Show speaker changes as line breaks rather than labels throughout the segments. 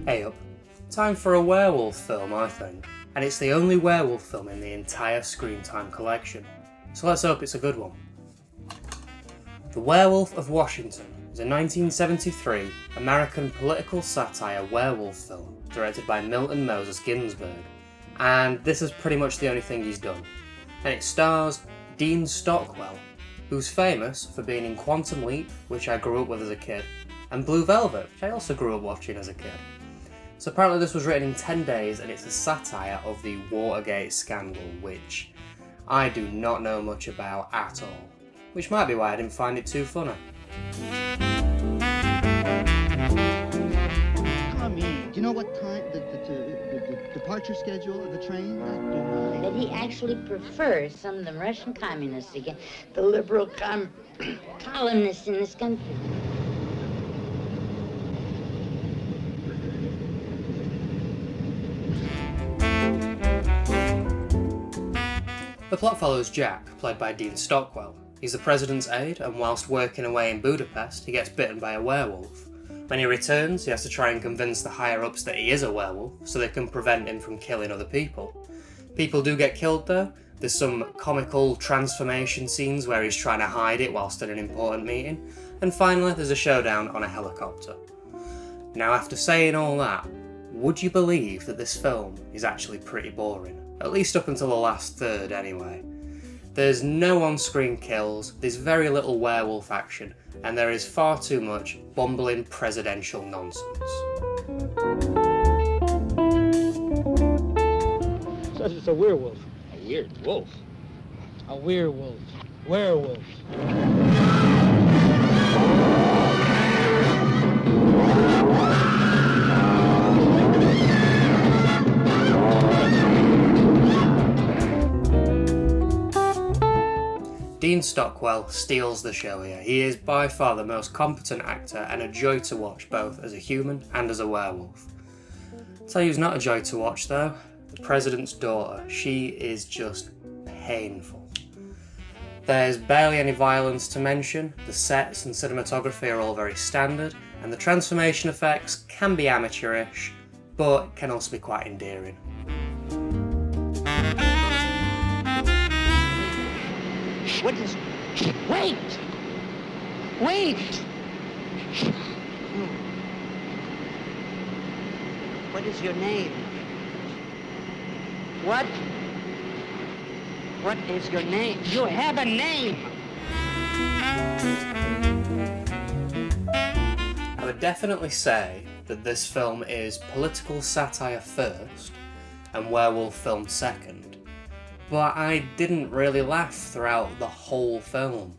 Hey up. Time for a werewolf film, I think. And it's the only werewolf film in the entire Screamtime Collection. So let's hope it's a good one. The Werewolf of Washington is a 1973 American political satire werewolf film directed by Milton Moses Ginsberg. And this is pretty much the only thing he's done. And it stars Dean Stockwell, who's famous for being in Quantum Leap, which I grew up with as a kid, and Blue Velvet, which I also grew up watching as a kid. So apparently this was written in 10 days and it's a satire of the Watergate scandal, which I do not know much about at all. Which might be why I didn't find it too funny.
Tommy, do you know what time, the departure schedule of the train?
That he actually prefers some of the Russian communists against the liberal columnists in this country.
The plot follows Jack, played by Dean Stockwell. He's the president's aide, and whilst working away in Budapest, he gets bitten by a werewolf. When he returns, he has to try and convince the higher-ups that he is a werewolf, so they can prevent him from killing other people. People do get killed though. There's some comical transformation scenes where he's trying to hide it whilst at an important meeting, and finally there's a showdown on a helicopter. Now after saying all that, would you believe that this film is actually pretty boring? At least up until the last third anyway. There's no on-screen kills, there's very little werewolf action, and there is far too much bumbling presidential nonsense.
Says it's a werewolf.
A weird wolf.
A werewolf. Werewolf.
Dean Stockwell steals the show here. He is by far the most competent actor and a joy to watch both as a human and as a werewolf. I'll tell you who's not a joy to watch though, the president's daughter. She is just painful. There's barely any violence to mention, the sets and cinematography are all very standard, and the transformation effects can be amateurish, but can also be quite endearing.
What is... Wait! Wait! What is your name? What? What is your name? You have a name!
I would definitely say that this film is political satire first and werewolf film second. But I didn't really laugh throughout the whole film.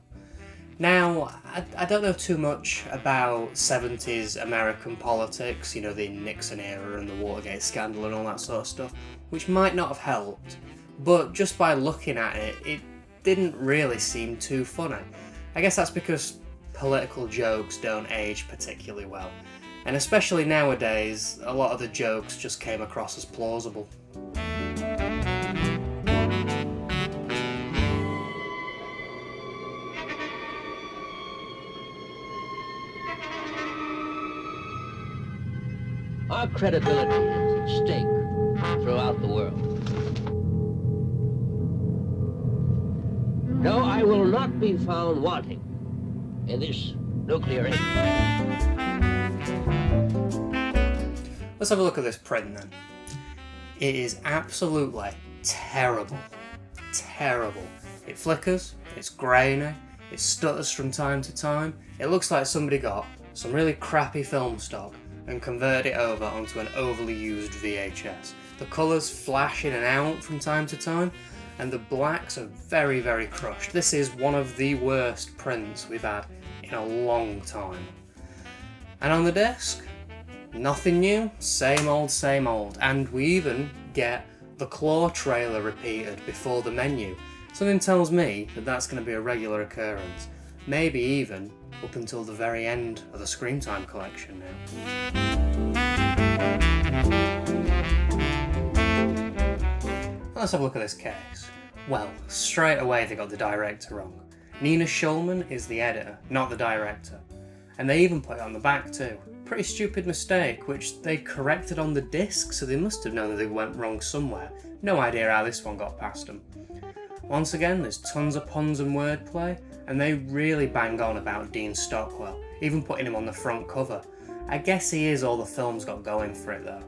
Now, I don't know too much about 70s American politics, you know, the Nixon era and the Watergate scandal and all that sort of stuff, which might not have helped, but just by looking at it, it didn't really seem too funny. I guess that's because political jokes don't age particularly well, and especially nowadays, a lot of the jokes just came across as plausible.
Our credibility is at stake throughout the world. No, I will not be found wanting in this nuclear age.
Let's have a look at this print then. It is absolutely terrible. Terrible. It flickers, it's grainy, it stutters from time to time. It looks like somebody got some really crappy film stock and converted it over onto an overly used VHS. The colours flash in and out from time to time, and the blacks are very, very crushed. This is one of the worst prints we've had in a long time. And on the disc, nothing new, same old, and we even get the Claw trailer repeated before the menu. Something tells me that that's going to be a regular occurrence, maybe even up until the very end of the Screamtime Collection now. Let's have a look at this case. Well, straight away they got the director wrong. Nina Schulman is the editor, not the director. And they even put it on the back too. pretty stupid mistake, which they corrected on the disc, so they must have known that they went wrong somewhere. No idea how this one got past them. Once again, there's tons of puns and wordplay, and they really bang on about Dean Stockwell, even putting him on the front cover. I guess he is all the film's got going for it though.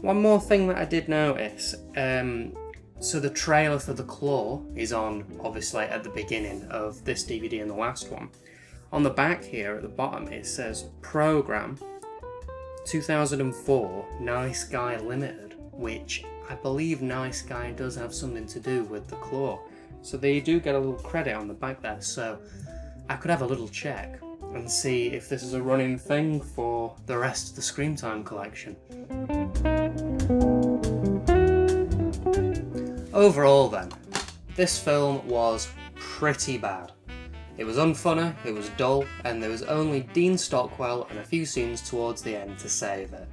One more thing that I did notice, so the trailer for The Claw is on, obviously, at the beginning of this DVD and the last one. On the back here at the bottom it says Program 2004 Nice Guy Limited, which I believe Nice Guy does have something to do with The Claw. So they do get a little credit on the back there, so I could have a little check and see if this is a running thing for the rest of the Screamtime collection. Overall then, this film was pretty bad. It was unfunny, it was dull, and there was only Dean Stockwell and a few scenes towards the end to save it.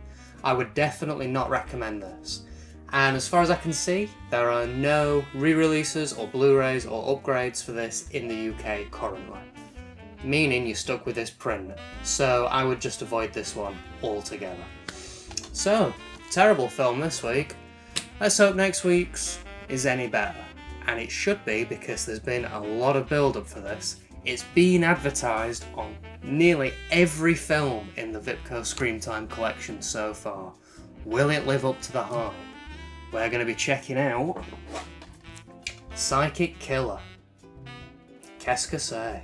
I would definitely not recommend this. And as far as I can see, there are no re-releases or Blu-rays or upgrades for this in the UK currently. Meaning you're stuck with this print, so I would just avoid this one altogether. So, terrible film this week. Let's hope next week's is any better. And it should be, because there's been a lot of build-up for this. It's been advertised on nearly every film in the Vipco Screamtime collection so far. Will it live up to the hype? We're going to be checking out Psychic Killer. Qu'est-ce que c'est?